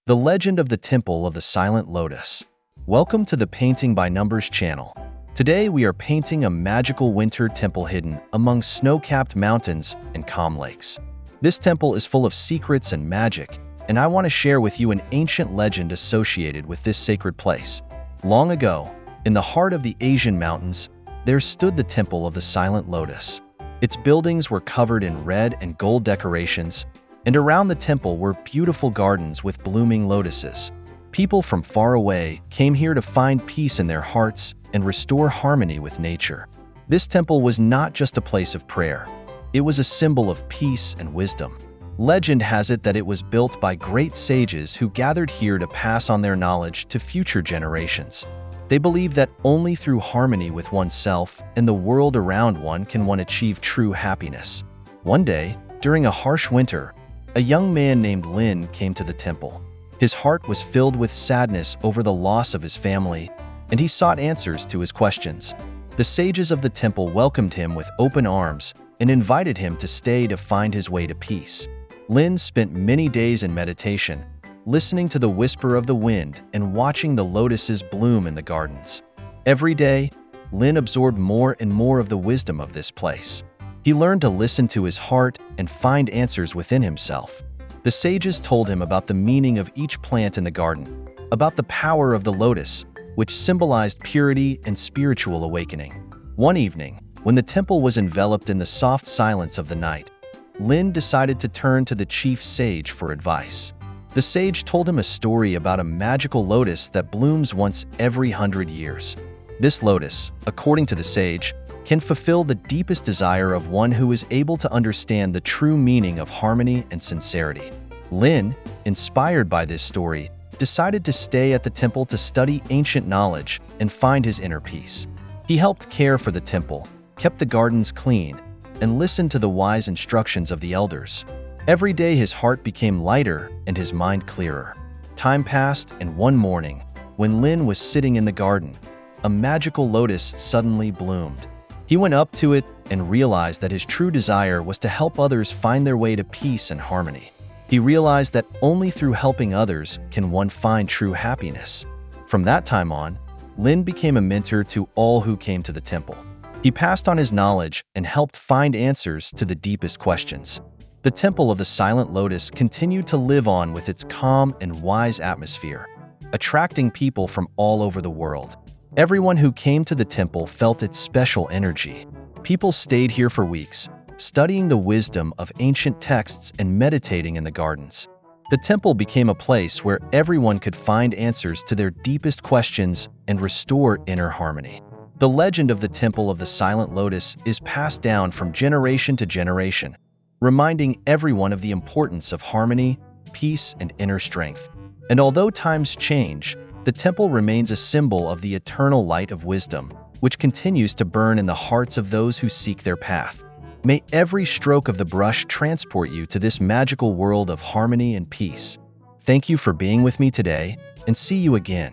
The Legend of the Temple of the Silent Lotus. Welcome to the Painting by Numbers channel. Today we are painting a magical winter temple hidden among snow-capped mountains and calm lakes. This temple is full of secrets and magic, and I want to share with you an ancient legend associated with this sacred place. Long ago, in the heart of the Asian mountains, there stood the Temple of the Silent Lotus. Its buildings were covered in red and gold decorations, and around the temple were beautiful gardens with blooming lotuses. People from far away came here to find peace in their hearts and restore harmony with nature. This temple was not just a place of prayer. It was a symbol of peace and wisdom. Legend has it that it was built by great sages who gathered here to pass on their knowledge to future generations. They believed that only through harmony with oneself and the world around one can one achieve true happiness. One day, during a harsh winter, a young man named Lin came to the temple. His heart was filled with sadness over the loss of his family, and he sought answers to his questions. The sages of the temple welcomed him with open arms and invited him to stay to find his way to peace. Lin spent many days in meditation, listening to the whisper of the wind and watching the lotuses bloom in the gardens. Every day, Lin absorbed more and more of the wisdom of this place. He learned to listen to his heart and find answers within himself. The sages told him about the meaning of each plant in the garden, about the power of the lotus, which symbolized purity and spiritual awakening. One evening, when the temple was enveloped in the soft silence of the night, Lin decided to turn to the chief sage for advice. The sage told him a story about a magical lotus that blooms once every 100 years. This lotus, according to the sage, can fulfill the deepest desire of one who is able to understand the true meaning of harmony and sincerity. Lin, inspired by this story, decided to stay at the temple to study ancient knowledge and find his inner peace. He helped care for the temple, kept the gardens clean, and listened to the wise instructions of the elders. Every day his heart became lighter and his mind clearer. Time passed, and one morning, when Lin was sitting in the garden, a magical lotus suddenly bloomed. He went up to it and realized that his true desire was to help others find their way to peace and harmony. He realized that only through helping others can one find true happiness. From that time on, Lin became a mentor to all who came to the temple. He passed on his knowledge and helped find answers to the deepest questions. The Temple of the Silent Lotus continued to live on with its calm and wise atmosphere, attracting people from all over the world. Everyone who came to the temple felt its special energy. People stayed here for weeks, studying the wisdom of ancient texts and meditating in the gardens. The temple became a place where everyone could find answers to their deepest questions and restore inner harmony. The legend of the Temple of the Silent Lotus is passed down from generation to generation, reminding everyone of the importance of harmony, peace, and inner strength. And although times change, the temple remains a symbol of the eternal light of wisdom, which continues to burn in the hearts of those who seek their path. May every stroke of the brush transport you to this magical world of harmony and peace. Thank you for being with me today, and see you again.